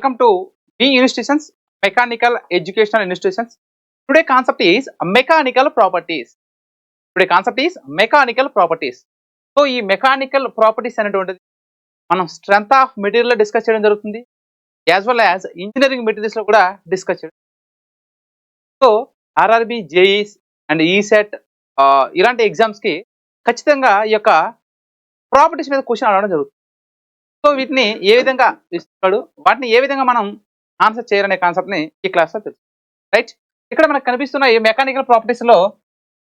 Welcome to D Institutions, Mechanical Educational Institutions. Today concept is mechanical properties. Today concept is mechanical properties. So ఈ mechanical properties అనేటువంటిది మనం strength of material discuss చేయడం జరుగుతుంది, as well as engineering materials లో కూడా discuss చేయడం. So RRB, జేఈస్ and ECET ఇలాంటి exams కి ఖచ్చితంగా ఈ యొక్క ప్రాపర్టీస్ మీద క్వశ్చన్ అడగడం జరుగుతుంది. సో వీటిని ఏ విధంగా ఇస్తాడు, వాటిని ఏ విధంగా మనం ఆన్సర్ చేయాలనే కాన్సెప్ట్ ని ఈ క్లాస్ లో తెలుసు. రైట్, ఇక్కడ మనకు కనిపిస్తున్న ఈ మెకానికల్ ప్రాపర్టీస్ లో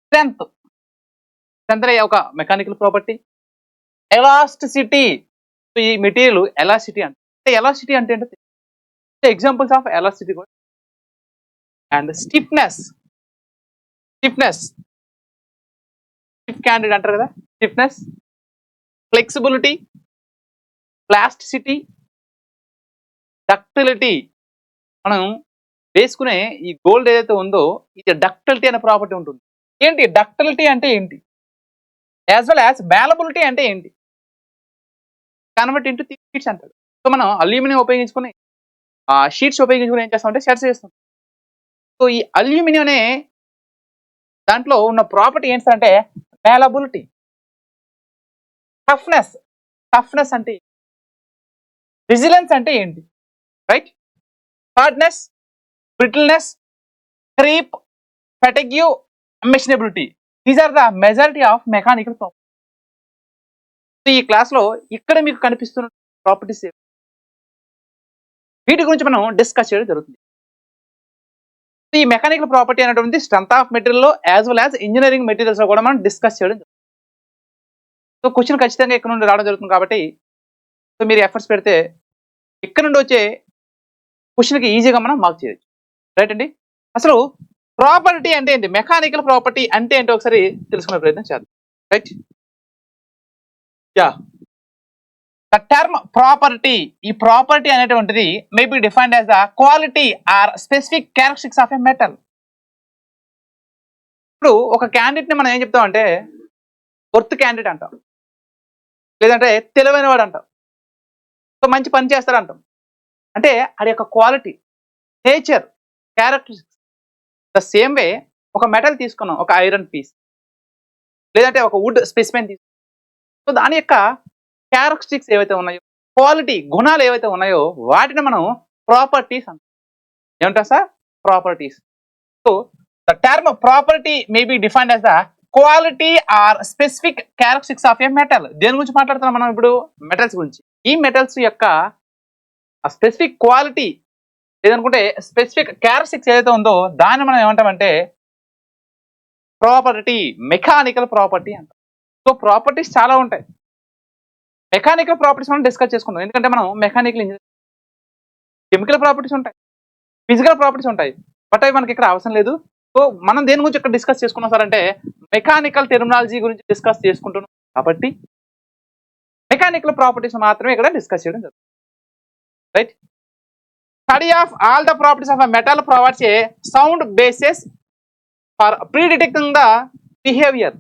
స్ట్రెంత్ అనే ఒక మెకానికల్ ప్రాపర్టీ, ఎలాస్టిసిటీ, ఈ మెటీరియల్ ఎలాసిటీ అంటే ఎలాసిటీ అంటే ఎగ్జాంపుల్స్ ఆఫ్ ఎలాసిటీ కూడా, అండ్ స్టిఫ్నెస్ స్టిఫ్ క్యాండిడ్ అంటారు కదా, స్టిఫ్నెస్, ఫ్లెక్సిబిలిటీ, ప్లాస్టిసిటీ, డక్టిలిటీ. మనం వేసుకునే ఈ గోల్డ్ ఏదైతే ఉందో ఇది డక్టిలిటీ అనే ప్రాపర్టీ ఉంటుంది. ఏంటి డక్టిలిటీ అంటే ఏంటి, యాజ్ వెల్ యాజ్ మ్యాలబిలిటీ అంటే ఏంటి, కన్వర్ట్ ఇంటూ థిక్ షీట్స్ అంటారు. సో మనం అల్యూమినియం ఉపయోగించుకుని షీట్స్ ఉపయోగించుకుని ఏం చేస్తామంటే షర్ట్స్ చేస్తాం. సో ఈ అల్యూమినియం అనే దాంట్లో ఉన్న ప్రాపర్టీ ఏంటంటే మ్యాలబిలిటీ. టఫ్నెస్ అంటే, రెసిలెన్స్ అంటే ఏంటి, right, hardness, brittleness, creep, fatigue, machinability. These are the majority of mechanical properties. ఈ క్లాస్ లో ఇక్కడ మీకు కనిపిస్తున్న ప్రాపర్టీస్ వీటి గురించి మనం డిస్కస్ చేయడం జరుగుతుంది. ఈ మెకానికల్ ప్రాపర్టీ అనేటువంటి స్ట్రెంత్ ఆఫ్ మెటీరియల్ లో as well as engineering materials లో కూడా మనం డిస్కస్ చేయడం జరుగుతుంది. సో క్వశ్చన్ ఖచ్చితంగా ఇక్కడ నుండి రావడం జరుగుతుంది కాబట్టి సో మీరు ఎఫర్ట్స్ పెడితే ఇక్కడ నుండి వచ్చే క్వశ్చన్కి ఈజీగా మనం మార్క్ చేయొచ్చు. రైట్ అండి, అసలు ప్రాపర్టీ అంటే ఏంటి, మెకానికల్ ప్రాపర్టీ అంటే ఏంటో ఒకసారి తెలుసుకునే ప్రయత్నం చేద్దాం. Right, yeah, the term property, ఈ ప్రాపర్టీ అనేటువంటిది may be defined as the quality are specific characteristics of a metal. ఇప్పుడు ఒక క్యాండిడేట్ ని మనం ఏం చెప్తాం అంటే వర్త్ క్యాండిడేట్ అంటాం, లేదంటే తెలివైన వాడు అంటాం, సో మంచి పని చేస్తాడు అంటాం. అంటే అది యొక్క quality, nature, characteristics. The same way ఒక మెటల్ తీసుకున్నాం, ఒక ఐరన్ పీస్ లేదంటే ఒక వుడ్ స్పెసిమెన్ తీసుకున్నాం. సో దాని యొక్క క్యారెక్టరిస్టిక్స్ ఏవైతే ఉన్నాయో, క్వాలిటీ, గుణాలు ఏవైతే ఉన్నాయో వాటిని మనం ప్రాపర్టీస్ అంటాం. ఏమంటాం sir, properties. So the term property may be defined as the quality are specific characteristics of A metal. దేని గురించి మాట్లాడుతున్నాం మనం ఇప్పుడు, మెటల్స్ గురించి. ఈ మెటల్స్ యొక్క స్పెసిఫిక్ క్వాలిటీ లేదనుకుంటే స్పెసిఫిక్ క్యారెక్టరిస్టిక్స్ ఏదైతే ఉందో దాన్ని మనం ఏమంటామంటే ప్రాపర్టీ, మెకానికల్ ప్రాపర్టీ అంటాం. సో ప్రాపర్టీస్ చాలా ఉంటాయి. మెకానికల్ ప్రాపర్టీస్ మనం డిస్కస్ చేసుకుంటాం, ఎందుకంటే మనం మెకానికల్ ఇంజనీర్. కెమికల్ ప్రాపర్టీస్ ఉంటాయి, ఫిజికల్ ప్రాపర్టీస్ ఉంటాయి, బట్ అవి మనకి ఇక్కడ అవసరం లేదు. సో మనం దేని గురించి ఇక్కడ డిస్కస్ చేసుకున్నాం సార్ అంటే మెకానికల్ టెర్మినాలజీ గురించి డిస్కస్ చేసుకుంటున్నాం కాబట్టి మెకానికల్ ప్రాపర్టీస్ మాత్రమే ఇక్కడ డిస్కస్ చేయడం జరుగుతుంది. Right, study of all the properties of a metal provides A sound basis for pre-detecting the behaviour.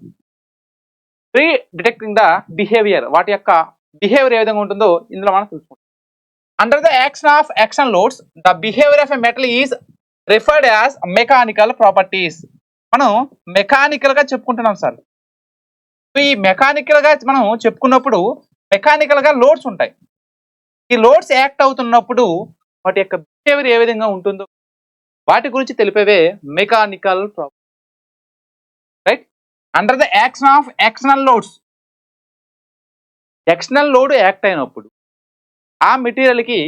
వాటి యొక్క బిహేవియర్ ఏ విధంగా ఉంటుందో ఇందులో మనం చూసుకుంటాం. Under the action of action loads the behaviour of a metal is referred as mechanical properties. మనం mechanical గా చెప్పుకుంటున్నాం సార్. ఈ మెకానికల్ గా మనం చెప్పుకున్నప్పుడు మెకానికల్ గా లోడ్స్ ఉంటాయి. ఈ లోడ్స్ యాక్ట్ అవుతున్నప్పుడు వాటి యొక్క బిహేవియర్ ఏ విధంగా ఉంటుందో వాటి గురించి తెలిపేవే mechanical property. Right, under the action of actional loads, external load act అయినప్పుడు ఆ మెటీరియల్ కి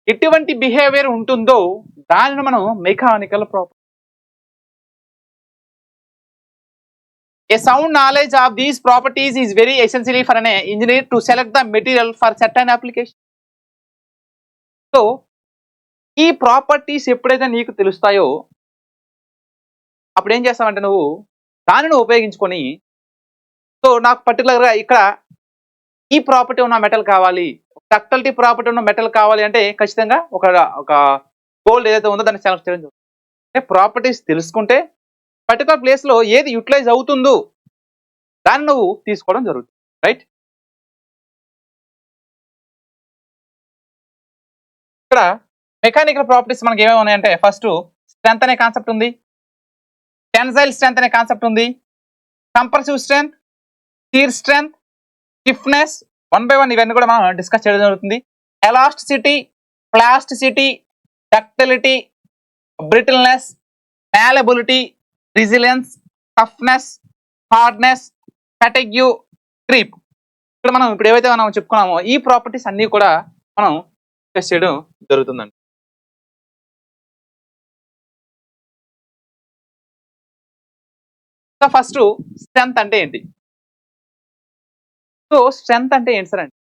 ఎటువంటి బిహేవియర్ ఉంటుందో దానిని మనం mechanical property. A sound knowledge of these properties is very essential for an engineer to select the material for certain application. So ఈ properties ఎప్పుడైతే నీకు తెలుస్తాయో అప్పుడు ఏం చేస్తావంటే నువ్వు దానిని ఉపయోగించుకొని, సో నాకు పర్టికులర్గా ఇక్కడ ఈ ప్రాపర్టీ ఉన్న మెటల్ కావాలి, డక్టిలిటీ ప్రాపర్టీ ఉన్న మెటల్ కావాలి అంటే ఖచ్చితంగా ఒక గోల్డ్ ఏదైతే ఉందో దాన్ని సెలెక్ట్ చేయడం జరుగుతుంది. అంటే ప్రాపర్టీస్ తెలుసుకుంటే పర్టికులర్ ప్లేస్ లో ఏది యూటిలైజ్ అవుతుందో దాన్ని నువ్వు తీసుకోవడం జరుగుతుంది. రైట్, ఇక్కడ మెకానికల్ ప్రాపర్టీస్ మనకి ఏమేమి ఉన్నాయంటే ఫస్ట్ స్ట్రెంత్ అనే కాన్సెప్ట్ ఉంది, టెన్సైల్ స్ట్రెంత్ అనే కాన్సెప్ట్ ఉంది, compressive strength, shear strength, stiffness, 1 by 1 ఇవన్నీ కూడా మనం డిస్కస్ చేయడం జరుగుతుంది. Elasticity, plasticity, ductility, brittleness, malleability, resilience, toughness, hardness, fatigue, creep. ఇక్కడ మనం ఇప్పుడు ఏవైతే మనం చెప్పుకున్నామో ఈ ప్రాపర్టీస్ అన్ని కూడా మనం డిస్కస్ చేయడం జరుగుతుందండి. సో ఫస్ట్ స్ట్రెంత్ అంటే ఏంటి? సో స్ట్రెంత్ అంటే ఏంటి సార్ అంటే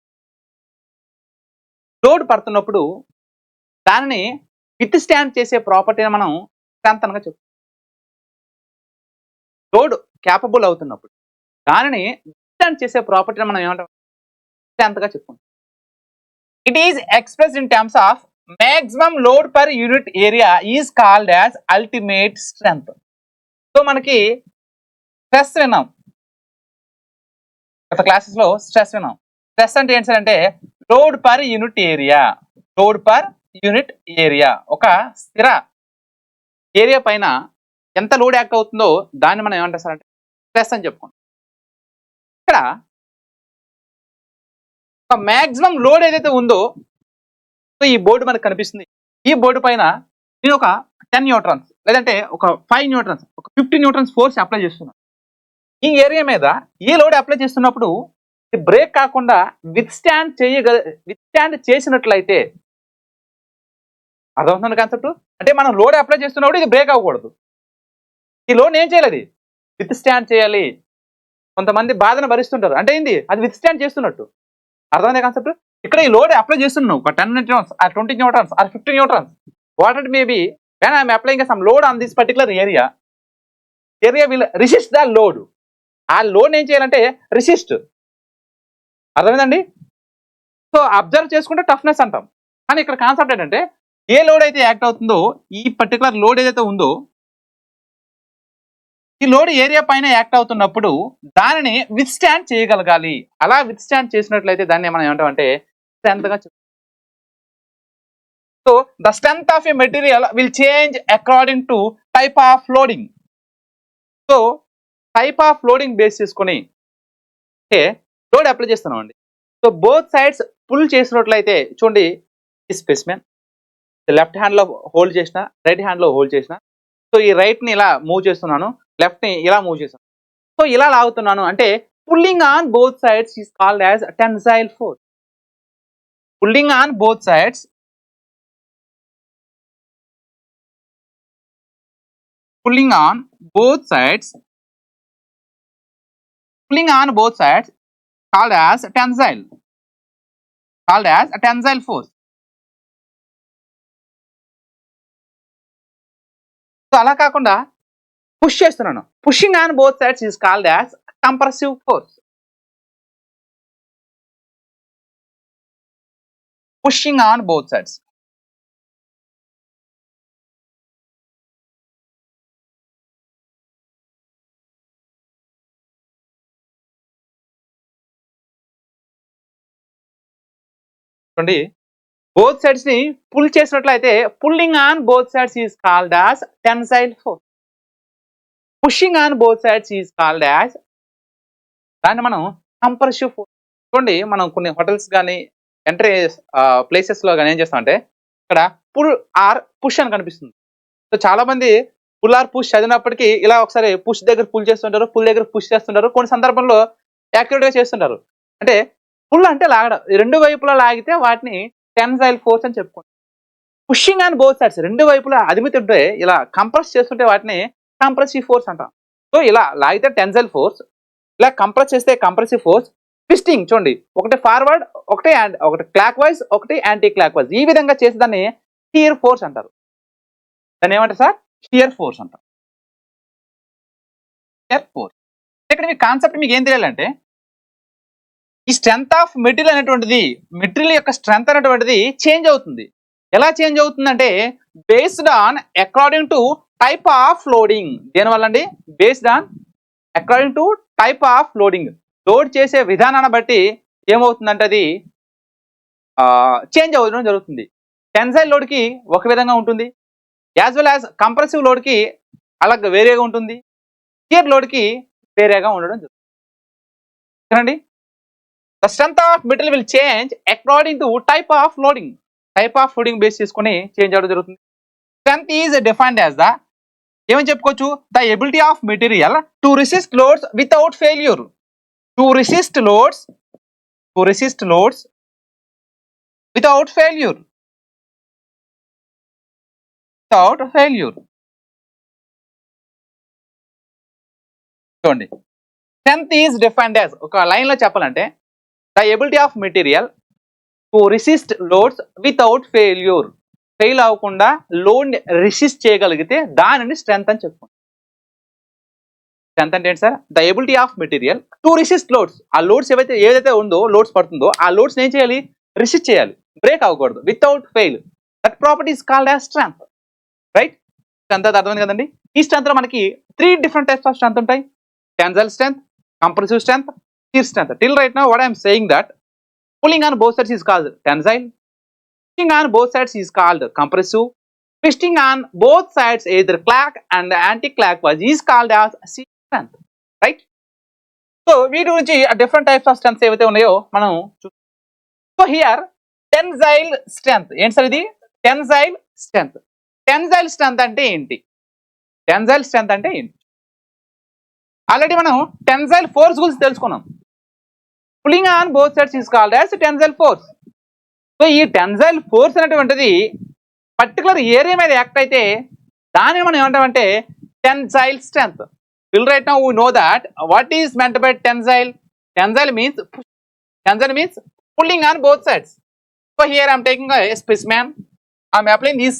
లోడ్ పడుతున్నప్పుడు దానిని విత్ స్టాండ్ చేసే ప్రాపర్టీని మనం స్ట్రెంత్ అనగా చెప్తాం. లోడ్ క్యాపబుల్ అవుతున్నప్పుడు దానిని విత్ చేసే ప్రాపర్టీని మనం ఏమంటాం? స్ట్రెంత్ గా చెప్పుకుంటాం. It is expressed in terms of maximum load per unit area is called as ultimate strength. So మనకి స్ట్రెస్ విన్నాం, గత క్లాసెస్ లో స్ట్రెస్ విన్నాం. స్ట్రెస్ అంటే ఏంటి సార్ అంటే load per unit area. Load per unit area ఒక స్థిర ఏరియా పైన ఎంత లోడ్ యాక్ట్ అవుతుందో దాన్ని మనం ఏమంటాం సార్ అంటే స్ట్రెస్ అని చెప్పుకుంటాం. ఇక్కడ ఒక మ్యాక్సిమం లోడ్ ఏదైతే ఉందో సో ఈ బోర్డు మనకు కనిపిస్తుంది. ఈ బోర్డు పైన నేను ఒక 10 న్యూట్రన్స్ లేదంటే ఒక 5 న్యూట్రన్స్ ఒక 50 న్యూట్రన్స్ ఫోర్స్ అప్లై చేస్తున్నాను. ఈ ఏరియా మీద ఈ లోడ్ అప్లై చేస్తున్నప్పుడు బ్రేక్ కాకుండా విత్ స్టాండ్ చేసినట్లయితే అర్థమవుతుంది కాన్సెప్ట్. అంటే మనం లోడ్ అప్లై చేస్తున్నప్పుడు ఇది బ్రేక్ అవ్వకూడదు. ఈ లోడ్ ఏం చేయాలి? విత్ స్టాండ్ చేయాలి. కొంతమంది బాధను భరిస్తుంటారు అంటే ఏంది అది విత్ స్టాండ్ చేస్తున్నట్టు. అర్థమైంది కాన్సెప్ట్. ఇక్కడ ఈ లోడ్ అప్లై చేస్తున్నావు ఒక 10 newtons or 20 newtons or 50 newtons what it may be when I am applying some load on this particular area will resist the load. ఆ లోడ్ ఏం చేయాలంటే రెసిస్ట్. అర్థమైందండి. సో అబ్జర్వ్ చేసుకుంటే టఫ్నెస్ అంటాం. కానీ ఇక్కడ కాన్సెప్ట్ ఏంటంటే ఏ లోడ్ అయితే యాక్ట్ అవుతుందో ఈ పర్టికులర్ లోడ్ ఏదైతే ఉందో ఈ లోడ్ ఏరియా పైన యాక్ట్ అవుతున్నప్పుడు దానిని విత్ స్టాండ్ చేయగలగాలి. అలా విత్ స్టాండ్ చేసినట్లయితే దాన్ని మనం ఏమంటామంటే స్ట్రెంత్ గా చెప్తాం. So the strength of a material will change according to type of loading. So type of loading base చేసుకొని లోడ్ అప్లై చేస్తున్నాం అండి. సో బోత్ సైడ్స్ పుల్ చేసినట్లయితే చూడండి ఈ స్పెసిమెన్ లెఫ్ట్ హ్యాండ్ లో హోల్డ్ చేసిన రైట్ హ్యాండ్ లో హోల్డ్ చేసిన సో ఈ రైట్ ని ఇలా మూవ్ చేస్తున్నాను, లెఫ్ట్ ని ఇలా మూవ్ చేస్తున్నాను. సో ఇలా లాగుతున్నాను అంటే pulling on both sides is called as tensile force. Pulling on both sides pulling on both sides called as a tensile force. So అలా కాకుండా పుష్ చేస్తున్నాను, pushing on both sides is called as compressive force. Pushing on both sides. చూడండి both sides ని pull చేసినట్లయితే pulling on both sides is called as tensile force. Pushing on both sides is called as దాన్ని మనం compressive force. చూడండి మనం కొన్ని hotels కానీ entry places లో కానీ ఏం చేస్తామంటే ఇక్కడ పుల్ ఆర్ పుష్ అని కనిపిస్తుంది. సో చాలా మంది పుల్ ఆర్ పుష్ చదివినప్పటికీ ఇలా ఒకసారి పుష్ దగ్గర పుల్ చేస్తుంటారు, పుల్ దగ్గర పుష్ చేస్తుంటారు. కొన్ని సందర్భంలో యాక్టివేట్ గా చేస్తుంటారు. అంటే పుల్ అంటే లాగడం, రెండు వైపులా లాగితే వాటిని టెన్సైల్ ఫోర్స్ అని చెప్పుకుంటాం. పుషింగ్ ఆన్ బోత్ సైడ్స్ రెండు వైపులా అదిమితుంటే ఇలా కంప్రెస్ చేస్తుంటే వాటిని కంప్రెసివ్ ఫోర్స్ అంటాం. సో ఇలా లాగితే టెన్సైల్ ఫోర్స్, ఇలా కంప్రెస్ చేస్తే కంప్రెసివ్ ఫోర్స్. ట్విస్టింగ్ చూడండి ఒకటి ఫార్వర్డ్ ఒకటి క్లాక్ వైజ్ ఒకటి యాంటీ క్లాక్ వైజ్ ఈ విధంగా చేసి దాన్ని షియర్ ఫోర్స్ అంటారు. దాన్ని ఏమంటారు సార్? షియర్ ఫోర్స్ అంటారు. Shear force. ఇక్కడ మీ కాన్సెప్ట్ మీకు ఏం తెలియాలంటే ఈ స్ట్రెంత్ ఆఫ్ మెటీరియల్ అనేటువంటిది మెటీరియల్ యొక్క స్ట్రెంత్ అనేటువంటిది చేంజ్ అవుతుంది. ఎలా చేంజ్ అవుతుందంటే based on according to type of loading. దేనివల్ల అండి? Based on according to type of loading. Load చేసే విధానాన్ని బట్టి ఏమవుతుందంటే అది చేంజ్ అవ్వడం జరుగుతుంది. టెన్సైల్ లోడ్ కి ఒక విధంగా ఉంటుంది, as well as compressive load కి అలాగ వేరేగా ఉంటుంది, షియర్ లోడ్ కి వేరేగా ఉండడం జరుగుతుంది. The strength of material will change according to type of loading base చేసుకుని చేంజ్ అవడం జరుగుతుంది. Strength is defined as the ఏమని చెప్పుకోవచ్చు, the ability of material to resist loads without failure, to resist loads without failure. చూడండి, strength is defined as ఒక line లో చెప్పాలంటే the ability of material to resist loads without failure, fail అవ్వకుండా load resist చేయగలిగితే దానిని strength అని చెప్పుకుంటాం. Strength అంటే ఏంటి sir, the ability of material to resist loads, ఆ లోడ్స్ ఏదైతే ఉందో లోడ్స్ పడుతుందో ఆ లోడ్స్ ఏం చేయాలి, రెసిస్ట్ చేయాలి, బ్రేక్ అవ్వకూడదు, without fail. That property is called as strength. Right, strength అది అర్థమైంది కదండి. ఈ స్ట్రెంత్ లో మనకి 3 different types ఆఫ్ స్ట్రెంత్ ఉంటాయి. Tensile strength, compressive strength, shear strength. Till right now what I'm saying that pulling on both sides is called tensile, twisting on both sides is called compressive, twisting on both sides either clock and anti-clockwise is called as shear strength. Right? So వీటి గురించి different types of strengths ఏవైతే ఉన్నాయో మనం చూద్దాం. So here tensile strength ఏంటి sir, ఇది tensile strength. Tensile strength అంటే ఏంటి, ఆల్రెడీ మనం టెన్సైల్ ఫోర్స్ గురించి తెలుసుకున్నాం. Pulling on both sides is called as tensile force. So ఈ టెన్సైల్ ఫోర్స్ అనేటువంటిది పర్టికులర్ ఏరియా మీద యాక్ట్ అయితే దానిని మనం ఏమంటామంటే tensile strength. Till right now we know that what is meant by tensile. Tensile means pulling on both sides. So here I am taking a specimen, I am applying these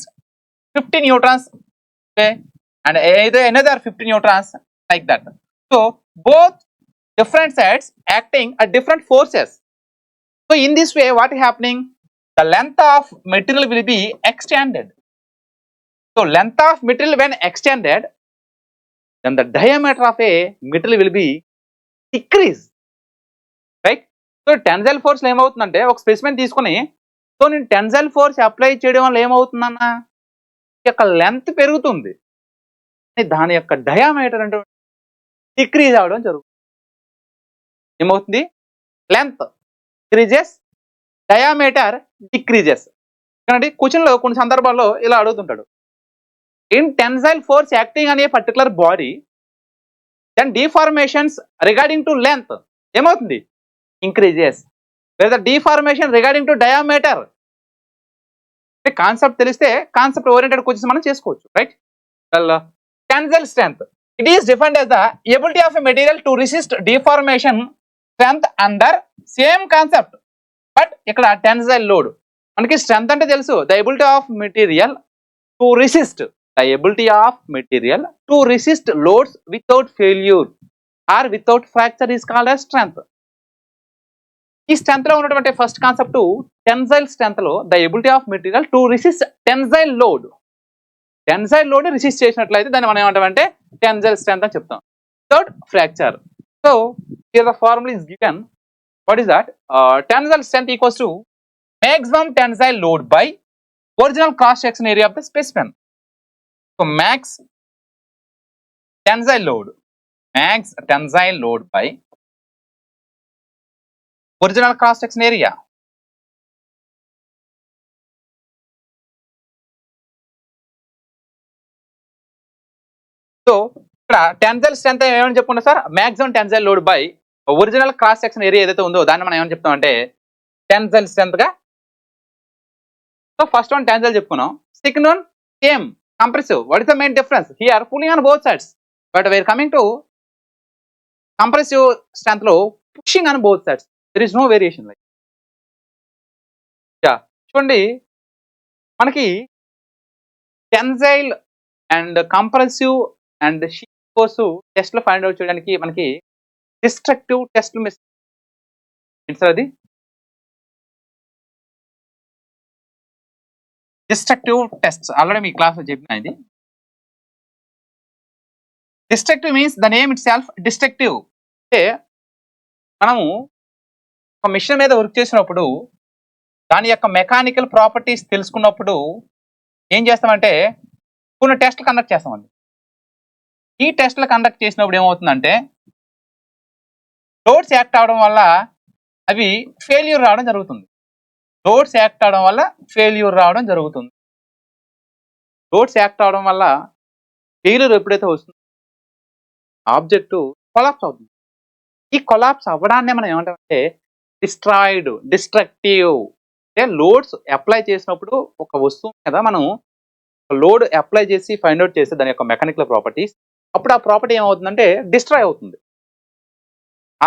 50 newtons, okay, and another 50 newtons, like that. So both different sides acting at different forces. So in this way what is happening, the length of material will be extended. So length of material when extended, then the diameter of a material will be decreased. Right? So tensile force లో ఏమవుతుందంటే ఒక specimen తీసుకుని so నేను tensile force apply చేయడం వల్ల ఏమవుతుందన్న యొక్క length పెరుగుతుంది, దాని యొక్క డయామీటర్ అంటే డిక్రీజ్ అవడం జరుగుతుంది. ఏమవుతుంది, లెంత్ ఇంక్రీజెస్, డయామీటర్ డిక్రీజెస్. కానీ క్వశ్చన్ లో కొన్ని సందర్భాల్లో ఇలా అడుగుతుంటాడు, in tensile force acting on a particular body, then deformations regarding to length ఏమవుతుంది, increases, లేదా deformation regarding to diameter. Concept తెలిస్తే కాన్సెప్ట్ ఓరియంటెడ్ క్వశ్చన్స్ మనం చేసుకోవచ్చు. Right, tensile strength, it is defined as the ability of a material to resist deformation strength under same concept. But ఇక్కడ tensile load మనకి strength అంటే తెలుసు, the ability of material to resist loads without failure or without fracture is called as strength. ఈ strength లో ఉన్నటువంటి first concept tensile strength లో the ability of material to resist tensile load resist చేసినట్లయితే దాన్ని మనం ఏమంటామంటే టెన్సైల్ స్ట్రెంత్ అని చెప్తాం. Third, fracture. So here the formula is given. What is that, tensile strength equals to maximum tensile load by original cross section area of the specimen. So max tensile load by original cross section area. So ఇక్కడ tensile strength ఏమని చెప్పుకున్నా sir, maximum tensile load by original cross section area ఏదైతే ఉందో దాన్ని మనం ఏమని చెప్తాం అంటే టెన్సైల్ స్ట్రెంత్ గా. సో ఫస్ట్ వన్ టెన్సైల్ చెప్పుకున్నాం. Second one same compressive. What is the main difference? Here pulling on both sides, but we are coming to compressive strength లో pushing on both sides. There is no variation. Like yeah, చూడండి మనకి tensile and compressive and shear force test లో find out చేయడానికి మనకి destructive test ఏంటి sir, అది destructive tests already మీ క్లాస్లో చెప్పిన. ఇది destructive means the name it self destructive. అంటే మనము ఒక మిషన్ మీద వర్క్ చేసినప్పుడు దాని యొక్క మెకానికల్ ప్రాపర్టీస్ తెలుసుకున్నప్పుడు ఏం చేస్తామంటే కొన్ని టెస్ట్లు కండక్ట్ చేస్తామండి. ఈ టెస్ట్లు కండక్ట్ చేసినప్పుడు ఏమవుతుందంటే లోడ్స్ యాక్ట్ అవడం వల్ల అవి ఫెయిల్యూర్ రావడం జరుగుతుంది. లోడ్స్ యాక్ట్ అవడం వల్ల ఫెయిల్యూర్ రావడం జరుగుతుంది. లోడ్స్ యాక్ట్ అవడం వల్ల ఫెయిల్యూర్ ఎప్పుడైతే వస్తుందో ఆబ్జెక్ట్ కొలాప్స్ అవుతుంది. ఈ కొలాప్స్ అవ్వడాన్నే మనం ఏమంటామంటే డిస్ట్రక్టివ్. అంటే లోడ్స్ అప్లై చేసినప్పుడు ఒక వస్తువు మీద మనం లోడ్ అప్లై చేసి ఫైండ్ అవుట్ చేస్తే దాని యొక్క మెకానికల్ ప్రాపర్టీస్, అప్పుడు ఆ ప్రాపర్టీ ఏమవుతుందంటే డిస్ట్రాయ్ అవుతుంది.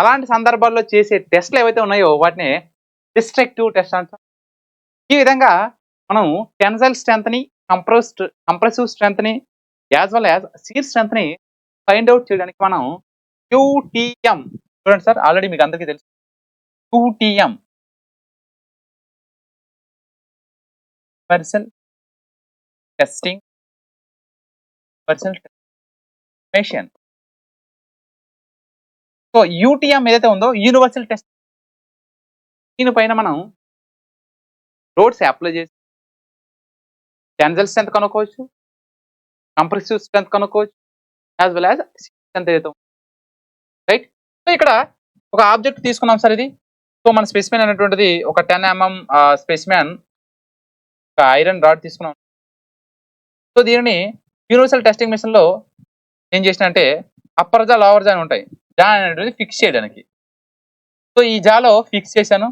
అలాంటి సందర్భాల్లో చేసే టెస్ట్లు ఏవైతే ఉన్నాయో వాటిని డిస్ట్రక్టివ్ టెస్ట్ అంటాం. ఈ విధంగా మనం టెన్సైల్ స్ట్రెంగ్త్ ని, కంప్రెసివ్ స్ట్రెంగ్త్ ని as well as shear strength ని ఫైండ్ అవుట్ చేయడానికి మనం QTM చూడండి సార్, ఆల్రెడీ మీకు అందరికీ తెలుసు QTM universal testing machine. So UTM ఏదైతే ఉందో యూనివర్సల్ టెస్ట్, దీనిపైన మనం లోడ్స్ అప్లై చేసి టెన్సైల్ స్ట్రెంగ్త్ కనుక్కోవచ్చు, కంప్రెసివ్ స్ట్రెంగ్త్ కనుక్కోవచ్చు, యాజ్ వెల్ యాజ్ స్ట్రెంగ్త్ ఏదైతే ఉందో. రైట్. సో ఇక్కడ ఒక ఆబ్జెక్ట్ తీసుకున్నాం సార్ ఇది. సో మన స్పెసిమెన్ అనేటువంటిది ఒక 10 mm స్పెసిమెన్, ఒక ఐరన్ రాడ్ తీసుకున్నాం. సో దీనిని యూనివర్సల్ టెస్టింగ్ మిషన్ లో ఏం చేసిన అంటే అప్పర్ జా, లోవర్ జా అని ఉంటాయి, జా అనేటువంటి ఫిక్స్ చేయడానికి. సో ఈ జాలో ఫిక్స్ చేశాను,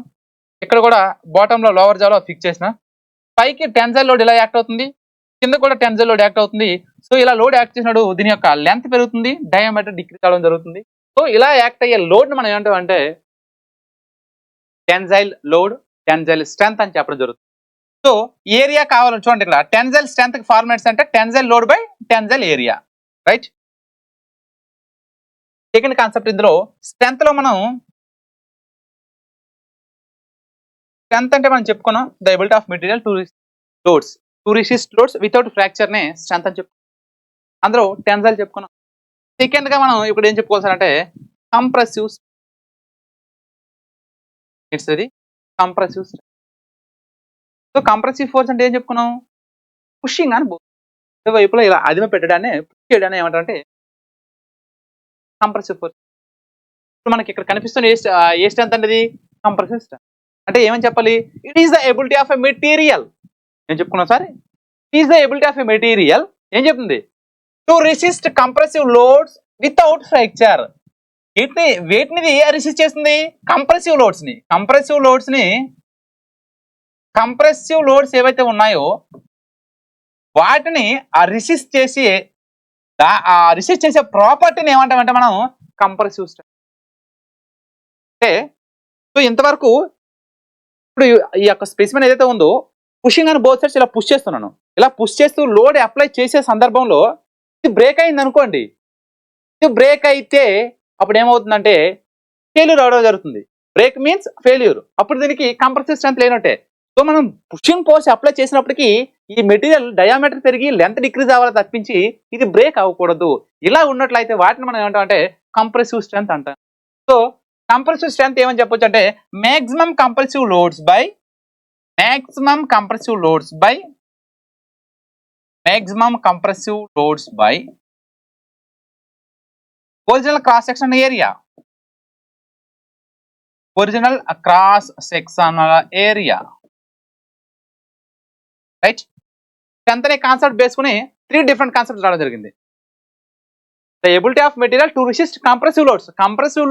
ఇక్కడ కూడా బాటమ్ లో లోవర్ జాలో ఫిక్స్ చేసిన. పైకి టెన్సైల్ లోడ్ ఇలా యాక్ట్ అవుతుంది, కింద కూడా టెన్సైల్ లోడ్ యాక్ట్ అవుతుంది. సో ఇలా లోడ్ యాక్ట్ చేసినప్పుడు దీని యొక్క లెంత్ పెరుగుతుంది, డయామీటర్ డిక్రీజ్ అవడం జరుగుతుంది. సో ఇలా యాక్ట్ అయ్యే లోడ్ మనం ఏమంటామంటే టెన్సైల్ లోడ్, టెన్సైల్ స్ట్రెంగ్త్ అని చెప్పడం జరుగుతుంది. సో ఏరియా కావాలని చూడండి, ఇక్కడ టెన్సైల్ స్ట్రెంగ్త్ ఫార్మాట్స్ అంటే tensile load by tensile area. Right. Second concept ఇందులో స్ట్రెంగ్త్ లో మనం స్ట్రెంగ్త్ అంటే మనం చెప్పుకున్నాం the ability of material to resist loads without fracture నే స్ట్రెంగ్త్ అని చెప్పుకున్నాం. అందులో టెన్సైల్ చెప్పుకున్నాం. సెకండ్ గా మనం ఇప్పుడు ఏం చెప్పుకోవాల్సారంటే కంప్రెసివ్. ఇట్స్ అది కంప్రెసివ్. సో కంప్రెసివ్ ఫోర్స్ అంటే ఏం చెప్పుకున్నాం, పుషింగ్ అని వైపులో ఇలా అదిమ పెట్టడాన్ని పుష్ చేయడాన్ని ఏమంటారంటే కంప్రెసివ్ ఫోర్స్. ఇప్పుడు మనకి ఇక్కడ కనిపిస్తున్న ఏ స్ట్రెంగ్త్ అనేది కంప్రెసివ్ స్ట్రెంగ్త్. అంటే ఏమని చెప్పాలి, it is the ability of a material. ఏం చెప్పుకున్నాం sir, it is the ability of a material ఏం చెప్తుంది, to resist compressive loads without fracture. వేటిని రెసిస్ట్ చేస్తుంది, కంప్రెసివ్ లోడ్స్ ని. కంప్రెసివ్ లోడ్స్ ఏవైతే ఉన్నాయో వాటిని రెసిస్ట్ చేసే ప్రాపర్టీని ఏమంటామంటే మనం కంప్రెసివ్ స్ట్రెంగ్త్. అంటే సో ఇంతవరకు ఇప్పుడు ఈ యొక్క స్పెసిమెన్ ఏదైతే ఉందో పుషింగ్ అని బోత్ సైడ్స్ ఇలా పుష్ చేస్తున్నాను. ఇలా పుష్ చేస్తూ లోడ్ అప్లై చేసే సందర్భంలో ఇది బ్రేక్ అయింది అనుకోండి, ఇది బ్రేక్ అయితే అప్పుడు ఏమవుతుందంటే ఫెయిల్యూర్ అవడం జరుగుతుంది. Break means failure. అప్పుడు దీనికి కంప్రెసివ్ స్ట్రెంగ్త్ లేనట్టే. సో మనం పుషింగ్ పోసి అప్లై చేసినప్పటికీ ఈ మెటీరియల్ డయామీటర్ పెరిగి లెంత్ డిక్రీజ్ అవ్వాలి తప్పించి ఇది బ్రేక్ అవ్వకూడదు. ఇలా ఉన్నట్లయితే వాటిని మనం ఏమంటామంటే కంప్రెసివ్ స్ట్రెంగ్త్ అంటాం. సో కంప్రెసివ్ స్ట్రెంగ్త్ ఏమని చెప్పొచ్చు అంటే maximum compressive loads by original cross sectional area. Right. Strength అనే కాన్సెప్ట్ బేసుకుని 3 డిఫరెంట్ కాన్సెప్ట్స్ రావడం జరిగింది. The ability of material to resist compressive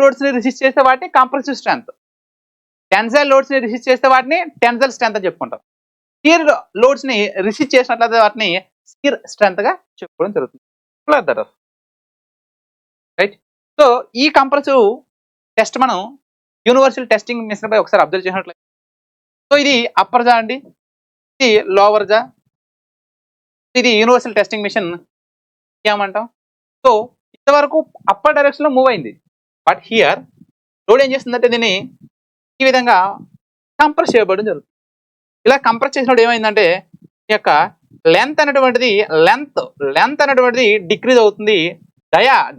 loads ని రెసిస్ట్ చేసే వాటిని కంప్రెసివ్ స్ట్రెంగ్త్, టెన్సైల్ లోడ్స్ ని రెసిస్ట్ చేసే వాటిని టెన్సైల్ స్ట్రెంగ్త్ అని చెప్పుకుంటాం. షీర్ లోడ్స్ ని రెసిస్ట్ చేసినట్లయితే వాటిని షీర్ స్ట్రెంగ్త్ గా చెప్పుకోవడం జరుగుతుంది. రైట్. సో ఈ కంప్రెసివ్ టెస్ట్ మనం యూనివర్సల్ టెస్టింగ్ మిషన్ పై ఒకసారి అబ్జర్వ్ చేసినట్లయితే, సో ఇది అప్పర్ జా అండి, ఇది లోవర్ జా, ఇది యూనివర్సల్ టెస్టింగ్ మిషన్ ఏమంటాం. సో ఇంతవరకు అప్పర్ డైరెక్షన్ లో మూవ్ అయింది, బట్ హియర్ లోడ్ ఏం చేస్తుందంటే దీన్ని ఈ విధంగా కంప్రెస్ చేయబడడం జరుగుతుంది. ఇలా కంప్రెస్ చేసినప్పుడు ఏమైందంటే ఈ యొక్క లెంత్ అనేటువంటిది డిక్రీజ్ అవుతుంది,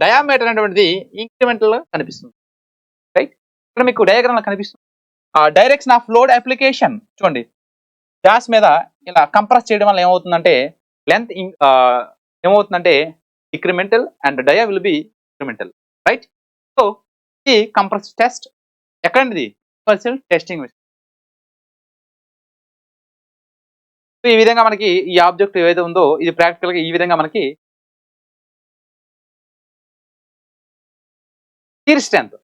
డయామీటర్ అనేటువంటిది ఇంక్రిమెంటల్ గా కనిపిస్తుంది. రైట్. ఇక్కడ మీకు డయాగ్రామ్ లో కనిపిస్తుంది డైరెక్షన్ ఆఫ్ లోడ్ అప్లికేషన్. చూడండి, డాష్ మీద ఇలా కంప్రెస్ చేయడం వల్ల ఏమవుతుందంటే లెంత్ ఏమవుతుందంటే incremental and dia will be incremental, right. So ఈ కంప్రెస్ టెస్ట్ ఎక్కడండి టెస్టింగ్. సో ఈ విధంగా మనకి ఈ ఆబ్జెక్ట్ ఏదైతే ఉందో ఇది ప్రాక్టికల్ గా ఈ విధంగా మనకి షీర్ స్ట్రెంత్.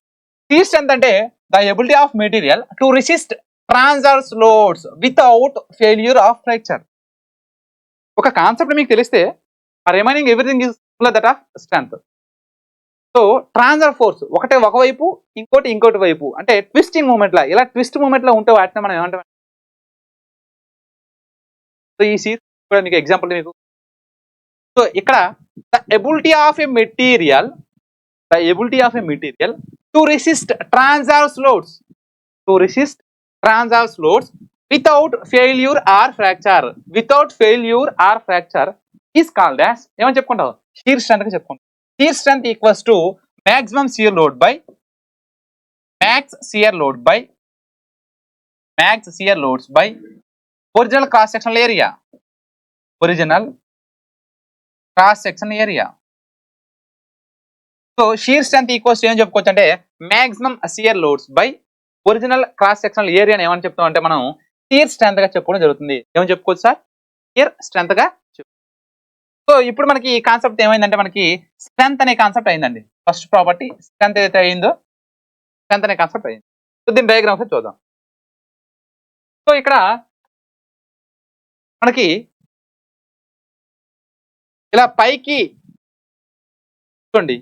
షీర్ స్ట్రెంత్ అంటే the ability of material to resist transverse loads without failure of fracture. ఒక కాన్సెప్ట్ మీకు తెలిస్తే remaining everything is that of strength. So transverse force ఒకవైపు ఇంకోటి వైపు అంటే ట్విస్టింగ్ మూమెంట్ లా, ఇలా ట్విస్ట్ మూమెంట్ లో ఉంటే వాటిని మనం ఏమంటాం. సో ఈ సీర్ కూడా మీకు ఎగ్జాంపుల్ మీకు. సో ఇక్కడ the ability of a material to resist transverse loads without failure or fracture is called as ఏమని చెప్పుకుంటావు, షీర్ స్ట్రెంత్ గా చెప్పుకుంటాం. Shear strength equals to maximum shear load by max shear loads by original cross sectional area. So shear strength equals ఏం చెప్పుకోవచ్చు అంటే maximum shear loads by original cross sectional ఏరియాని ఏమని చెప్తాం అంటే మనం షీర్ స్ట్రెంత్ గా చెప్పుకోవడం జరుగుతుంది. ఏమని చెప్పుకోవచ్చు సార్, షీర్ స్ట్రెంత్ గా. సో ఇప్పుడు మనకి ఈ కాన్సెప్ట్ ఏమైందంటే మనకి స్ట్రెంత్ అనే కాన్సెప్ట్ అయిందండి. ఫస్ట్ ప్రాపర్టీ స్ట్రెంత్ ఏదైతే అయిందో స్ట్రెంత్ అనే కాన్సెప్ట్ అయింది. సో దీని డయాగ్రామ్స్ చూద్దాం. సో ఇక్కడ మనకి ఇలా పైకి చూడండి,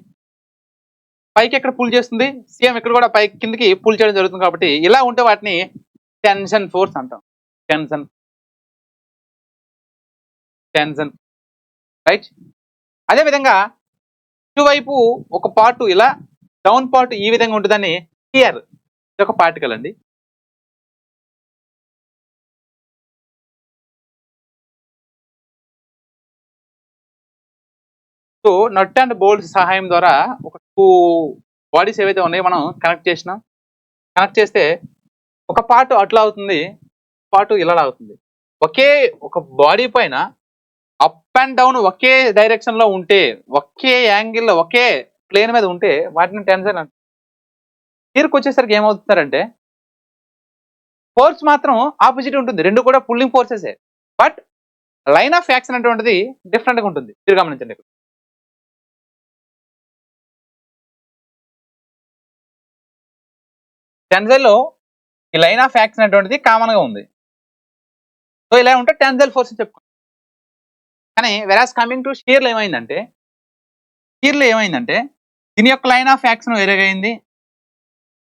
పైకి ఎక్కడ పుల్ చేస్తుంది, సేమ్ ఇక్కడ కూడా పైకి కిందకి పుల్ చేయడం జరుగుతుంది. కాబట్టి ఇలా ఉంటే వాటిని టెన్షన్ ఫోర్స్ అంటాం. Tension right. అదే విధంగా ఇటువైపు ఒక పార్ట్ ఇలా డౌన్ పార్ట్ ఈ విధంగా ఉంటుందని షియర్, ఇది ఒక పార్టికల్ అండి. సో నట్ అండ్ బోల్ట్ సహాయం ద్వారా ఒక 2 బాడీస్ ఏవైతే ఉన్నాయో మనం కనెక్ట్ చేస్తే ఒక పార్ట్ అట్లా అవుతుంది, పార్ట్ ఇలా అవుతుంది. ఒకే ఒక బాడీ పైన up and down okay direction లో ఉంటే, ఒకే యాంగిల్లో ఒకే ప్లేన్ మీద ఉంటే వాటిని టెన్షన్ అంటారు. షియర్కి వచ్చేసరికి ఏమవుతుందంటే ఫోర్స్ మాత్రం ఆపోజిట్ ఉంటుంది, రెండు కూడా పుల్లింగ్ ఫోర్సెసే, బట్ లైన్ ఆఫ్ యాక్షన్ అనేటువంటిది డిఫరెంట్ గా ఉంటుంది. మీరు గమనించండి. టెన్సైల్ లో ఈ లైన్ ఆఫ్ యాక్షన్ అనేటువంటిది కామన్ గా ఉంది. సో ఇలా ఉంటే టెన్సైల్ ఫోర్స్ చెప్పుకుంటాం. కానీ వెరాస్ కమింగ్ టు షియర్ లో ఏమైందంటే దీని యొక్క లైన్ ఆఫ్ యాక్షన్ వేరేగా అయింది,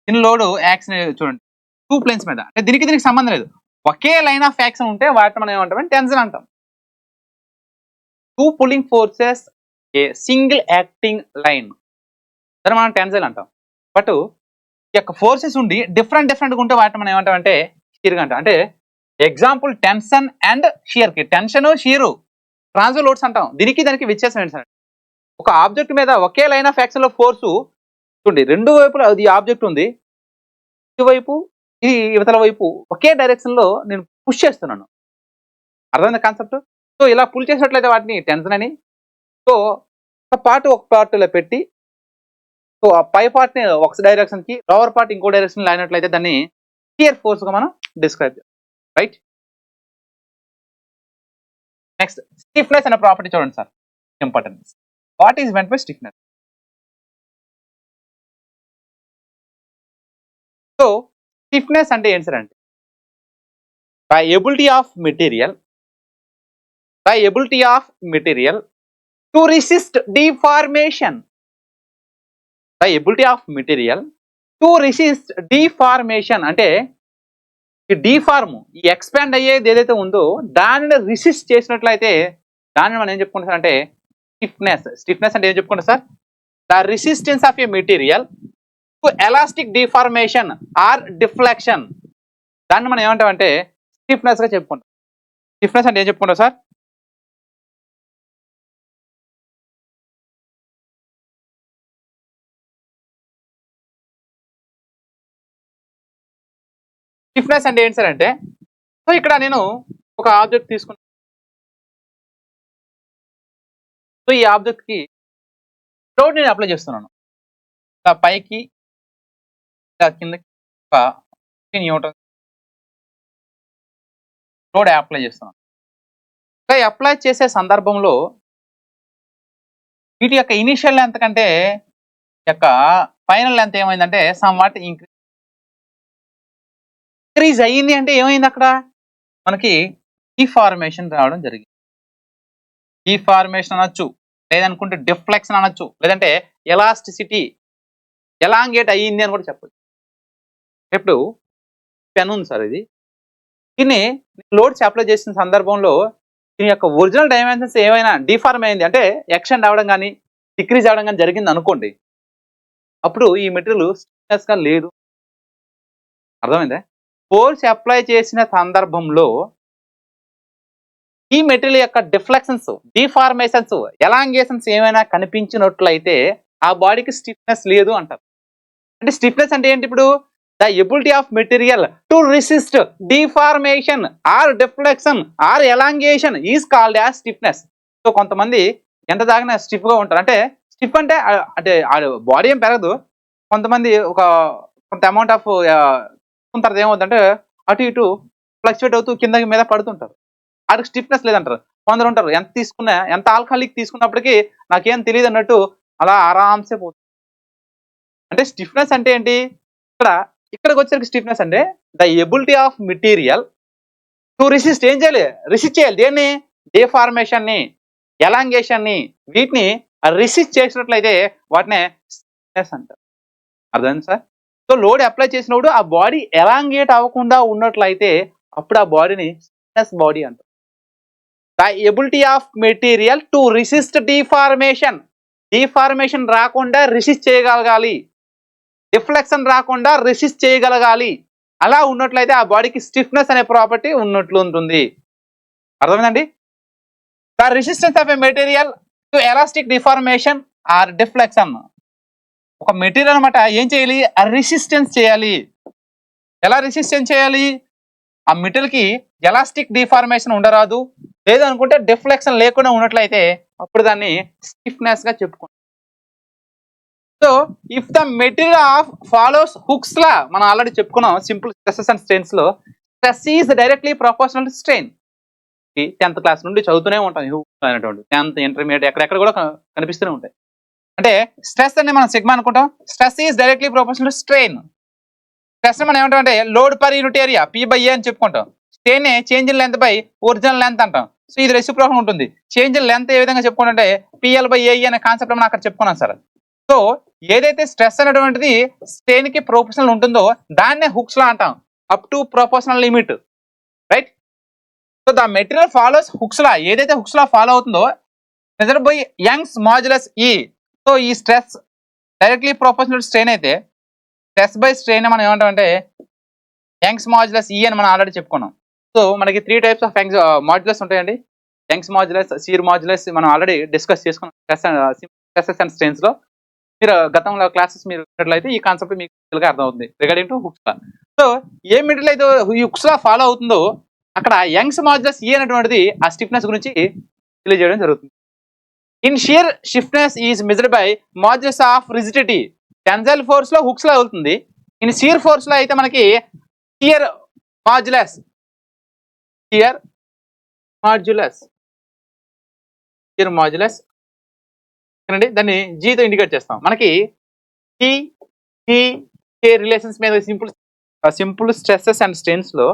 దీని లోడ్ యాక్షన్ చూడండి 2 ప్లేన్స్ మీద, అంటే దీనికి సంబంధం లేదు. ఒకే లైన్ ఆఫ్ యాక్షన్ ఉంటే వాటిని మనం ఏమంటాం టెన్షన్ అంటాం. 2 pulling forces a single acting line దాన్ని మనం టెన్సైల్ అంటాం. బట్ ఈ యొక్క ఫోర్సెస్ ఉండి డిఫరెంట్ గా ఉంటే వాటిని మనం ఏమంటాం అంటే షియర్ అంటాం. అంటే ఎగ్జాంపుల్ టెన్షన్ అండ్ షియర్ కి టెన్షన్ షియర్ ట్రాన్స్వర్ లోడ్స్ అంటాం. దానికి వ్యత్యాసం ఏంటి సార్, ఒక ఆబ్జెక్ట్ మీద ఒకే లైన్ ఆఫ్ యాక్షన్ లో ఫోర్స్ చూడండి, రెండు వైపులా అది ఆబ్జెక్ట్ ఉంది, ఇటువైపు ఈ ఇవతల వైపు ఒకే డైరెక్షన్ లో నేను పుష్ చేస్తున్నాను. అర్థమైంది కాన్సెప్ట్. సో ఇలా పుల్ చేసినట్లయితే వాటిని టెన్షన్ అని. సో ఒక పార్ట్ ఇలా పెట్టి, సో ఆ పై పార్ట్ ని ఒక డైరెక్షన్ కి, లోవర్ పార్ట్ ఇంకో డైరెక్షన్ లాగినట్లయితే దాన్ని షియర్ ఫోర్స్ గా మనం డిస్క్రైబ్ చేస్తాం, రైట్. నెక్స్ట్ స్టిఫ్నెస్ అనే ప్రాపర్టీ చూడండి sir, important. What is meant by stiffness? So stiffness అంటే ఏంటి సార్ అంటే the ability of material to resist deformation. అంటే ఈ డిఫార్మ్, ఈ ఎక్స్పాండ్ అయ్యేది ఏదైతే ఉందో దానిని రెసిస్ట్ చేసినట్లయితే దానిని మనం ఏం చెప్పుకుంటాం అంటే స్టిఫ్నెస్ అంటే ఏం చెప్పుకుంటాం sir, the resistance of a material to elastic deformation or deflection, దాన్ని మనం ఏమంటాం అంటే స్టిఫ్నెస్ గా చెప్పుకుంటాం. స్టిఫ్నెస్ అంటే ఏం చెప్పుకుంటాం సార్, స్టిఫ్నెస్ అంటే ఏంటి సార్ అంటే, సో ఇక్కడ నేను ఒక ఆబ్జెక్ట్ తీసుకున్నాం. సో ఈ ఆబ్జెక్ట్ కి లోడ్ నేను అప్లై చేస్తున్నాను. ఇలా పైకి ఇలా కిందకి ఒక 15 న్యూటన్ లోడ్ అప్లై చేస్తున్నాను. ఇలా అప్లై చేసే సందర్భంలో వీటి యొక్క ఇనిషియల్ లెంత్ కంటే యొక్క ఫైనల్ లెంత్ ఏమైందంటే సమ్ వాట్ ఇంక్రీజ్ అయ్యింది. అంటే ఏమైంది అక్కడ మనకి డిఫార్మేషన్ రావడం జరిగింది. డిఫార్మేషన్ అనొచ్చు, లేదనుకుంటే డిఫ్లెక్షన్ అనొచ్చు, లేదంటే ఎలాస్టిసిటీ ఎలాంగేట్ అయ్యింది అని కూడా చెప్పచ్చు. ఇప్పుడు పెన్ ఉంది సార్, ఇది దీన్ని లోడ్స్ అప్లై చేసిన సందర్భంలో దీని యొక్క ఒరిజినల్ డైమెన్షన్స్ ఏమైనా డిఫార్మ్ అయింది అంటే ఎక్స్టెండ్ అవ్వడం కానీ డిక్రీజ్ అవ్వడం కానీ జరిగింది అనుకోండి, అప్పుడు ఈ మెటీరియల్ స్టిఫ్నెస్ గా లేదు. అర్థమైందా? ఫోర్స్ అప్లై చేసిన సందర్భంలో ఈ మెటీరియల్ యొక్క డిఫ్లెక్షన్స్, డిఫార్మేషన్స్, ఎలాంగేషన్స్ ఏమైనా కనిపించినట్లయితే ఆ బాడీకి స్టిఫ్నెస్ లేదు అంటారు. అంటే స్టిఫ్నెస్ అంటే ఏంటి? ఇప్పుడు the ability of material to resist deformation or deflection or elongation is called as stiffness. So కొంతమంది ఎంత తాగినా స్టిఫ్ గా ఉంటారు. అంటే స్టిఫ్ అంటే అంటే బాడీ ఏం పెరగదు, కొంతమంది ఒక కొంత అమౌంట్ ఆఫ్ తర్వాత ఏమవుతుందంటే అటు ఇటు ఫ్లక్చువేట్ అవుతూ కింద మీద పడుతుంటారు. వాటికి స్టిఫ్నెస్ లేదంటారు. కొందరు ఉంటారు ఎంత తీసుకున్నా, ఎంత ఆల్కహాలిక్ తీసుకున్నప్పటికీ నాకేం తెలియదు అన్నట్టు అలా ఆరామ్సే పోతుంది. అంటే స్టిఫ్నెస్ అంటే ఏంటి? ఇక్కడికి వచ్చేసరికి స్టిఫ్నెస్ అంటే the ability of material to resist. ఏం చేయాలి? రెసిస్ట్ చేయాలి. దేన్ని? డిఫార్మేషన్ ని, ఎలాంగేషన్ ని, వీటిని రెసిస్ట్ చేసినట్లయితే వాటినే స్టిఫ్నెస్ అంటారు. అర్థమైంది సార్? సో లోడ్ అప్లై చేసినప్పుడు ఆ బాడీ ఎలాంగేట్ అవ్వకుండా ఉన్నట్లయితే అప్పుడు ఆ బాడీని స్టిఫ్నెస్ బాడీ అంటారు. The ability of material to resist deformation, deformation రాకుండా రెసిస్ట్ చేయగలగాలి, డిఫ్లెక్షన్ రాకుండా రెసిస్ట్ చేయగలగాలి. అలా ఉన్నట్లయితే ఆ బాడీకి స్టిఫ్నెస్ అనే ప్రాపర్టీ ఉన్నట్లు ఉంటుంది. అర్థమైందండి? The resistance of a material to elastic deformation or deflection. ఒక మెటీరియల్ అనమాట ఏం చేయాలి? రెసిస్టెన్స్ చేయాలి. ఎలా రెసిస్టెన్స్ చేయాలి? ఆ మెటీరియల్ కి ఎలాస్టిక్ డిఫార్మేషన్ ఉండరాదు, లేదనుకుంటే డిఫ్లెక్షన్ లేకుండా ఉన్నట్లయితే అప్పుడు దాన్ని స్టిఫ్నెస్ గా చెప్పుకుంటాం. So if the material of follows Hooke's law, మనం ఆల్రెడీ చెప్పుకున్నాం సింపుల్ స్ట్రెసెస్ అండ్ స్ట్రెయిన్స్ లో, stress is directly proportional to strain. 10th class నుండి చదువుతూనే ఉంటాం హుక్స్ అనేటువంటి, 10th ఇంటర్మీడియట్ ఎక్కడెక్కడ కూడా కనిపిస్తూనే ఉంటాయి. అంటే స్ట్రెస్ అని మనం సిగ్మా అనుకుంటాం. Stress is directly proportional to strain. Stress మనం ఏమంటాం అంటే load per unit area P/A అని చెప్పుకుంటాం. Strain change in length by original length అంటాం. సో ఇది రెసిప్రోకల్ ఉంటుంది. చేంజ్ ఇన్ లెంత్ ఏ విధంగా చెప్పుకుంటే PL/AE అనే కాన్సెప్ట్ మనం అక్కడ చెప్పుకున్నాం సార్. సో ఏదైతే స్ట్రెస్ అనేటువంటిది స్ట్రెయిన్ కి ప్రొపోర్షనల్ ఉంటుందో దాన్నే హుక్స్ లా అంటాం, up to proportional limit, right? So the material follows Hooke's law, ఏదైతే హుక్స్ లా ఫాలో అవుతుందో measured by Young's modulus E. So ఈ స్ట్రెస్ డైరెక్ట్లీ ప్రొపోర్షనల్ స్ట్రెయిన్ అయితే స్ట్రెస్ బై స్ట్రెయిన్ మనం ఏమంటామంటే యంగ్స్ మాడ్యులస్ E అని మనం already చెప్పుకున్నాం. So మనకి 3 types ఆఫ్ యంగ్స్ మాడ్యులస్ ఉంటాయండి. యంగ్స్ మాడ్యులస్, షీర్ మాడ్యులస్ మనం ఆల్రెడీ డిస్కస్ చేసుకున్నాం స్ట్రెసెస్ అండ్ స్ట్రెయిన్స్ లో. మీరు గతంలో క్లాసెస్ మీరు విన్నట్లయితే ఈ కాన్సెప్ట్ మీకు క్లియర్గా అర్థమవుతుంది regarding to hooks law. So A material అయితే ఈ హుక్స్ లా ఫాలో అవుతుందో అక్కడ యంగ్స్ మాడ్యులస్ E అనేటువంటిది ఆ స్టిఫ్నెస్ గురించి తెలియజేయడం జరుగుతుంది. In shear stiffness is measured by modulus of rigidity. Tensile force లో హుక్స్ లా అవుతుంది. ఇన్ షియర్ ఫోర్స్ లో అయితే మనకి shear modulus, shear modulus, shear modulus దాన్ని జీతో ఇండికేట్ చేస్తాం. మనకి కే రిలేషన్స్ మీద సింపుల్ స్ట్రెసెస్ అండ్ స్ట్రెయిన్స్ లో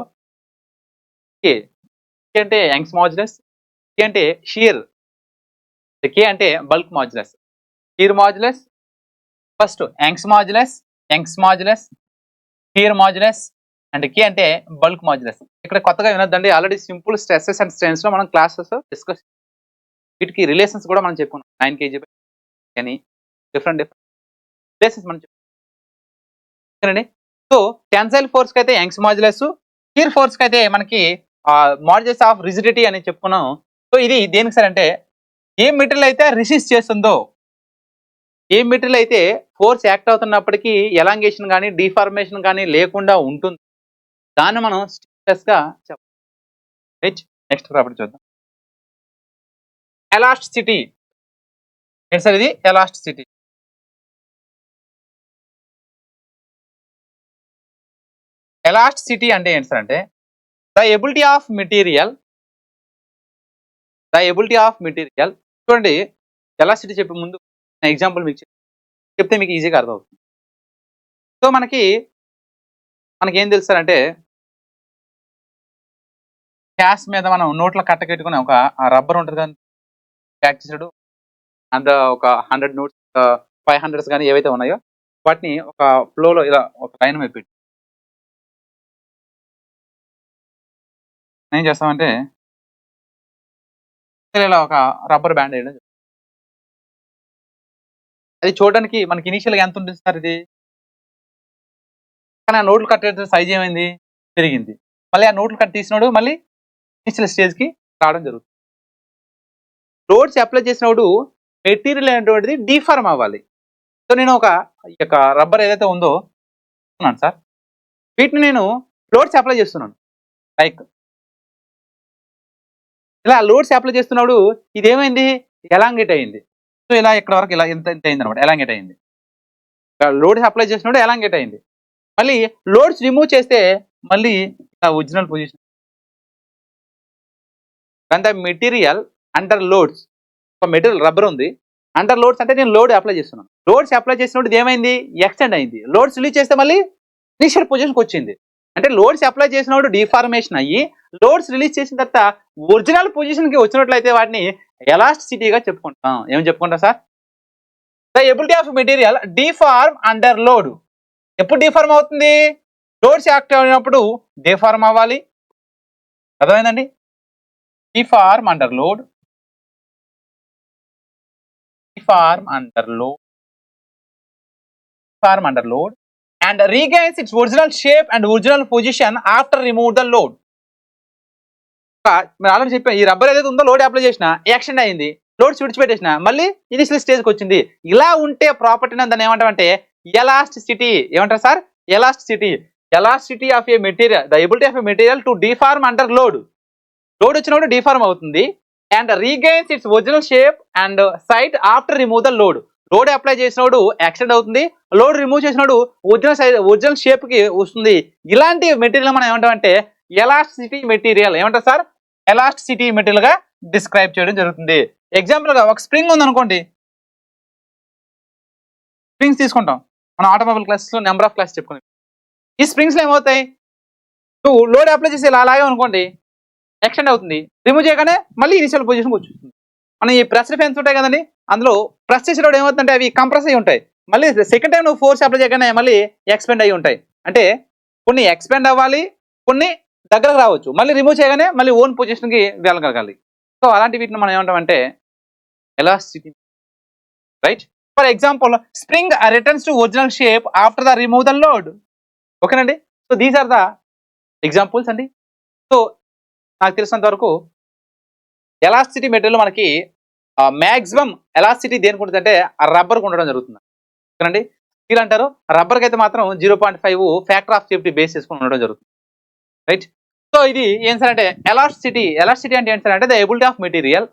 కే అంటే యంగ్స్ మాడ్యులస్, కే అంటే షియర్, కే అంటే bulk modulus, shear modulus, first Young's modulus, shear modulus and K అంటే బల్క్ మాడ్యులస్. ఇక్కడ కొత్తగా వినొద్దండి, already simple stresses and strains లో మనం క్లాసెస్ డిస్కస్, వీటికి రిలేషన్స్ కూడా మనం చెప్పుకున్నాం. 9 kg అని డిఫరెంట్ రిలేషన్స్ మనం చెప్పుకోండి. సో టెన్సైల్ ఫోర్స్ కి అయితే యంగ్స్ మాడ్యులస్, షియర్ ఫోర్స్ కి అయితే మనకి మాడ్యులస్ ఆఫ్ రిజిడిటీ అని చెప్పుకున్నాం. సో ఇది దేనికి సార్ అంటే ఏ మెటీరియల్ అయితే రెసిస్ట్ చేస్తుందో, ఏ మెటీరియల్ అయితే ఫోర్స్ యాక్ట్ అవుతున్నప్పటికీ ఎలాంగేషన్ కానీ డిఫార్మేషన్ కానీ లేకుండా ఉంటుంది, దాన్ని మనం స్టిఫ్నెస్ గా చెప్పాలి. నెక్స్ట్ ప్రాపర్టీ చూద్దాం. ఎలాస్టిసిటీ ఏంటి సార్ ఇది? ఎలాస్టిసిటీ. ఎలాస్టిసిటీ అంటే ఏంటి సార్ అంటే ద ఎబిలిటీ ఆఫ్ మెటీరియల్ చూడండి, ఎలాస్టిసిటీ చెప్పే ముందు ఎగ్జాంపుల్ మీకు చెప్తే మీకు ఈజీగా అర్థమవుతుంది. సో మనకి ఏం తెలుసు సార్ అంటే క్యాష్ మీద మనం నోట్లో కట్టకెట్టుకుని ఒక రబ్బర్ ఉంటుంది కానీ ప్యాక్ చేసాడు, అందులో ఒక 100 నోట్స్ 500s కానీ ఏవైతే ఉన్నాయో వాటిని ఒక ఫ్లోలో ఇలా ఒక లైన్ మీద పెట్టి ఏం చేస్తామంటే ఇలా ఒక రబ్బర్ బ్యాండ్ వేయడం. అది చూడడానికి మనకి ఇనీషియల్గా ఎంత ఉంటుంది సార్ ఇది, కానీ ఆ నోట్లు కట్టే సైజ్ ఏమైంది, పెరిగింది. మళ్ళీ ఆ నోట్లు కట్ తీసినోడు మళ్ళీ ఇనిషియల్ స్టేజ్కి రావడం జరుగుతుంది. లోడ్స్ అప్లై చేసినప్పుడు మెటీరియల్ అనేటువంటిది డీఫార్మ్ అవ్వాలి. సో నేను ఒక ఈ యొక్క రబ్బర్ ఏదైతే ఉందో ఉన్నాను సార్, వీటిని నేను లోడ్స్ అప్లై చేస్తున్నాను. లైక్ ఇలా లోడ్స్ అప్లై చేస్తున్నప్పుడు ఇది ఏమైంది, ఎలాంగేట్ అయింది. సో ఇలా ఇక్కడ వరకు ఇలా ఎంత అయింది అనమాట, ఎలాంగేట్ అయింది. లోడ్స్ అప్లై చేసినప్పుడు ఎలాంగేట్ అయింది. మళ్ళీ లోడ్స్ రిమూవ్ చేస్తే మళ్ళీ original position. The material under loads, ఒక మెటీరియల్ రబ్బర్ ఉంది, అండర్ లోడ్స్ అంటే నేను లోడ్ అప్లై చేస్తున్నాను. లోడ్స్ అప్లై చేసినప్పుడు ఇది ఏమైంది, ఎక్స్టెండ్ అయింది. లోడ్స్ రిలీజ్ చేస్తే మళ్ళీ ఇనిషియల్ పొజిషన్కి వచ్చింది. అంటే లోడ్స్ అప్లై చేసినప్పుడు డిఫార్మేషన్ అయ్యి లోడ్స్ రిలీజ్ చేసిన తర్వాత ఒరిజినల్ పొజిషన్కి వచ్చినట్లయితే వాటిని ఎలాస్టిసిటీగా చెప్పుకుంటాం. ఏమని చెప్పుకుంటాం sir? The ability of material deform under load. ఎప్పుడు డిఫార్మ్ అవుతుంది, లోడ్స్ యాక్టివ్ అయినప్పుడు డిఫార్మ్ అవ్వాలి. అర్థమైందండి? Deform under load, deform under load and regains its original shape and original position after remove the load. మీరు ఆల్రెడీ చెప్పాను, ఈ rubber ఏదైతే ఉందో లోడ్ అప్లై చేసిన ఎక్స్టెండ్ అయింది, లోడ్స్ విడిచిపెట్టేసిన మళ్ళీ ఇనిషియల్ స్టేజ్కి వచ్చింది. ఇలా ఉంటే ప్రాపర్టీని దాన్ని ఏమంటామంటే ఎలాస్టిసిటీ. ఏమంటారు sir? Elasticity. Elasticity of a material, the ability of a material to deform under load. Load వచ్చినప్పుడు డిఫార్మ్ అవుతుంది and regains its original shape and size after remove the load. Load apply చేసినప్పుడు extend అవుతుంది, load remove చేసినప్పుడు original shape కి వస్తుంది. ఇలాంటి material మనం ఏమంటామంటే ఎలాస్టిసిటీ మెటీరియల్. ఏమంటారు సార్? ఎలాస్టిసిటీ మెటీరియల్ గా డిస్క్రైబ్ చేయడం జరుగుతుంది. ఎగ్జాంపుల్ గా ఒక స్ప్రింగ్ ఉంది అనుకోండి, స్ప్రింగ్స్ తీసుకుంటాం మనం ఆటోమొబైల్ క్లాసెస్ లో నెంబర్ ఆఫ్ క్లాస్ చెప్పుకున్నాం. ఈ స్ప్రింగ్స్ లో ఏమవుతాయి, నువ్వు లోడ్ అప్లై చేసి ఇలా అలాగే అనుకోండి, ఎక్స్టెండ్ అవుతుంది, రిమూవ్ చేయగానే మళ్ళీ ఇనిషియల్ పొజిషన్కి వచ్చేస్తుంది. మనం ఈ ప్రెస్డ్ ఫ్యాన్స్ ఉంటాయి కదండి, అందులో ప్రెస్ చేసేటప్పుడు ఏమవుతుందంటే అవి కంప్రెస్ అయ్యి ఉంటాయి. మళ్ళీ సెకండ్ టైం నువ్వు ఫోర్స్ అప్లై చేయగానే మళ్ళీ ఎక్స్పెండ్ అయ్యి ఉంటాయి. అంటే కొన్ని ఎక్స్పెండ్ అవ్వాలి, కొన్ని దగ్గరకు రావచ్చు, మళ్ళీ రిమూవ్ చేయగానే మళ్ళీ ఓన్ పొజిషన్కి వెళ్ళగలగాలి. సో అలాంటి వీటిని మనం ఏమంటామంటే elasticity. Right? For example spring returns to original shape after the remove the load. ఓకేనండి? So these are the examples అండి. సో నాకు తెలిసినంత వరకు ఎలాస్టిసిటీ మెటీరియల్ మనకి మ్యాక్సిమం ఎలాస్టిసిటీ దేనికి ఉంటుంది అంటే రబ్బర్కి ఉండడం జరుగుతుంది. ఓకేనండి? స్టీల్ అంటారు, రబ్బర్కి అయితే మాత్రం 0.5 ఫ్యాక్టర్ ఆఫ్ సేఫ్టీ బేస్ చేసుకుని ఉండడం జరుగుతుంది. రైట్? సో ఇది ఏం సార్ అంటే ఎలాస్టిసిటీ. ఎలాస్టిసిటీ అంటే ఏంటి సార్ అంటే the ability of material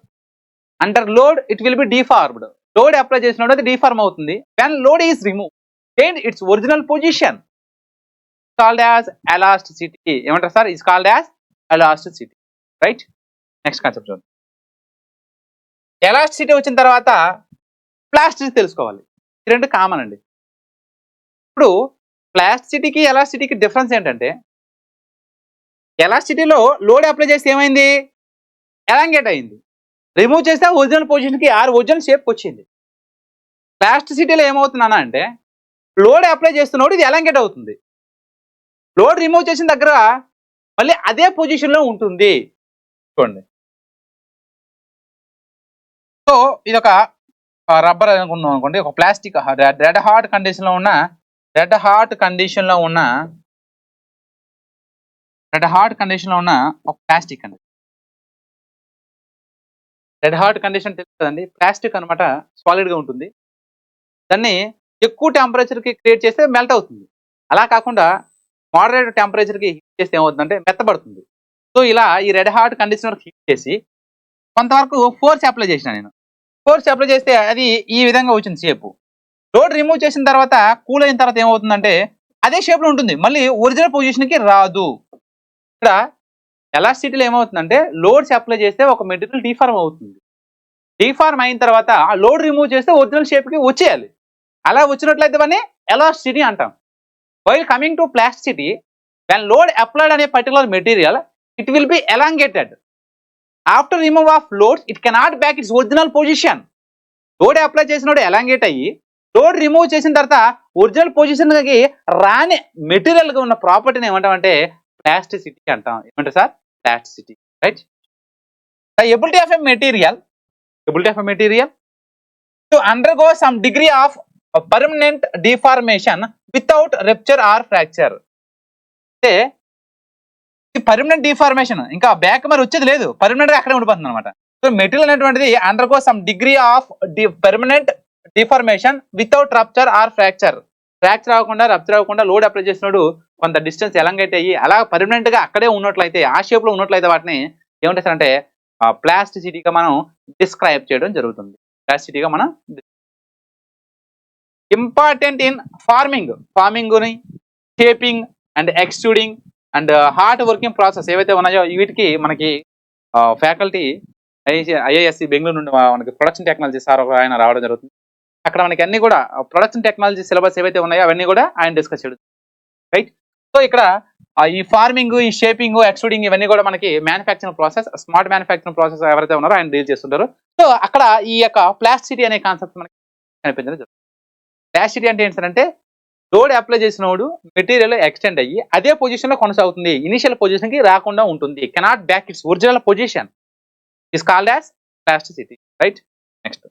under load it will be deformed. Load apply చేసినప్పుడు అది డిఫార్మ్ అవుతుంది. When load is remove change its original position called as elasticity. ఏమంటారు sir? It's called as elasticity. Right? Next concept చూద్దాం. Elasticity వచ్చిన తర్వాత plasticity తెలుసుకోవాలి. ఈ రెండు కామన్ అండి. ఇప్పుడు ప్లాస్టిసిటీకి ఎలాస్టిసిటీకి డిఫరెన్స్ ఏంటంటే ఎలాస్టిసిటీలో లోడ్ అప్లై చేస్తే ఏమైంది, ఎలాంగేట్ అయింది, రిమూవ్ చేస్తే ఒరిజినల్ పొజిషన్కి ఒరిజినల్ షేప్కి వచ్చింది. ప్లాస్టిసిటీలో ఏమవుతుందన్నా అంటే లోడ్ అప్లై చేస్తున్నప్పుడు ఇది ఎలాంగేట్ అవుతుంది, లోడ్ రిమూవ్ చేసిన దగ్గర మళ్ళీ అదే పొజిషన్లో ఉంటుంది. చూడండి, సో ఇది ఒక రబ్బర్ అనుకున్నాం అనుకోండి, ఒక ప్లాస్టిక్ రెడ్ హాట్ కండిషన్లో ఉన్న ఒక ప్లాస్టిక్ అండి. రెడ్ హాట్ కండిషన్ తెలుసు కదండి, ప్లాస్టిక్ అనమాట, సాలిడ్గా ఉంటుంది. దాన్ని ఎక్కువ టెంపరేచర్కి క్రియేట్ చేస్తే మెల్ట్ అవుతుంది. అలా కాకుండా మోడరేట్ టెంపరేచర్కి హీట్ చేస్తే ఏమవుతుందంటే మెత్తబడుతుంది. సో ఇలా ఈ రెడ్ హాట్ కండిషనర్ హీట్ చేసి కొంతవరకు ఫోర్స్ అప్లై చేసిన నేను. ఫోర్స్ అప్లై చేస్తే అది ఈ విధంగా వచ్చింది షేపు. లోడ్ రిమూవ్ చేసిన తర్వాత కూల్ అయిన తర్వాత ఏమవుతుందంటే అదే షేప్లో ఉంటుంది, మళ్ళీ ఒరిజినల్ పొజిషన్కి రాదు. ఇక్కడ ఎలాస్టిసిటీలో ఏమవుతుందంటే లోడ్స్ అప్లై చేస్తే ఒక మెటీరియల్ డిఫార్మ్ అవుతుంది. డిఫార్మ్ అయిన తర్వాత ఆ లోడ్ రిమూవ్ చేస్తే ఒరిజినల్ షేప్కి వచ్చేయాలి. అలా వచ్చినట్లయితే దాన్ని ఎలాస్టిసిటీ అంటాం. While coming to plasticity, when load applied on a particular material, it will be elongated. After removal of loads, it cannot back its original position. Load apply చేసినప్పుడు elongate అయ్యి load remove చేసిన తర్వాత original పొజిషన్కి రాని మెటీరియల్గా ఉన్న ప్రాపర్టీని ఏమంటామంటే plasticity అంటాం. ఏమంటారు sir? Plasticity, right? The ability of a material to undergo some degree of permanent deformation without rupture or fracture. అంటే పర్మనెంట్ డిఫార్మేషన్, ఇంకా బ్యాక్ మరి వచ్చేది లేదు, పర్మనెంట్ గా అక్కడే ఉండిపోతుంది అనమాట. సో మెటీరియల్ అనేటువంటిది undergo some degree of permanent deformation without rupture or fracture. Fracture అవ్వకుండా రప్చర్ అవ్వకుండా లోడ్ అప్లై చేసినప్పుడు కొంత డిస్టెన్స్ ఎలాంగైట్ అయ్యి అలా పర్మనెంట్ గా అక్కడే ఉన్నట్లయితే, ఆ షేప్ లో ఉన్నట్లయితే వాటిని ఏమంటారంటే ప్లాస్టిసిటీగా మనం డిస్క్రైబ్ చేయడం జరుగుతుంది. ప్లాస్టిసిటీగా మనం ఇంపార్టెంట్ ఇన్ ఫార్మింగ్ ని shaping and extruding and hard working process ఏవైతే ఉన్నాయో వీటికి మనకి ఫ్యాకల్టీ ఐఐఎస్సి బెంగళూరు నుండి మనకి ప్రొడక్షన్ టెక్నాలజీ సార్ ఆయన రావడం జరుగుతుంది. అక్కడ మనకి అన్ని కూడా ప్రొడక్షన్ టెక్నాలజీ సిలబస్ ఏవైతే ఉన్నాయో అవన్నీ కూడా ఆయన డిస్కస్ చేయడం, రైట్? సో ఇక్కడ ఈ ఫార్మింగ్, ఈ షేపింగ్, ఎక్స్ట్రూడింగ్ ఇవన్నీ కూడా మనకి manufacturing process, smart manufacturing process ఎవరైతే ఉన్నారో ఆయన డీల్ చేస్తుంటారు. సో అక్కడ ఈ యొక్క ప్లాస్టిసిటీ అనే కాన్సెప్ట్ మనకి కనిపించడం జరుగుతుంది. ప్లాస్టిసిటీ అంటే ఏంటంటే లోడ్ అప్లై చేసినప్పుడు మెటీరియల్ ఎక్స్టెండ్ అయ్యి అదే పొజిషన్ లో కొనసాగుతుంది, ఇనిషియల్ పొజిషన్ కి రాకుండా ఉంటుంది. Cannot back it's original position is called as plasticity, right? Next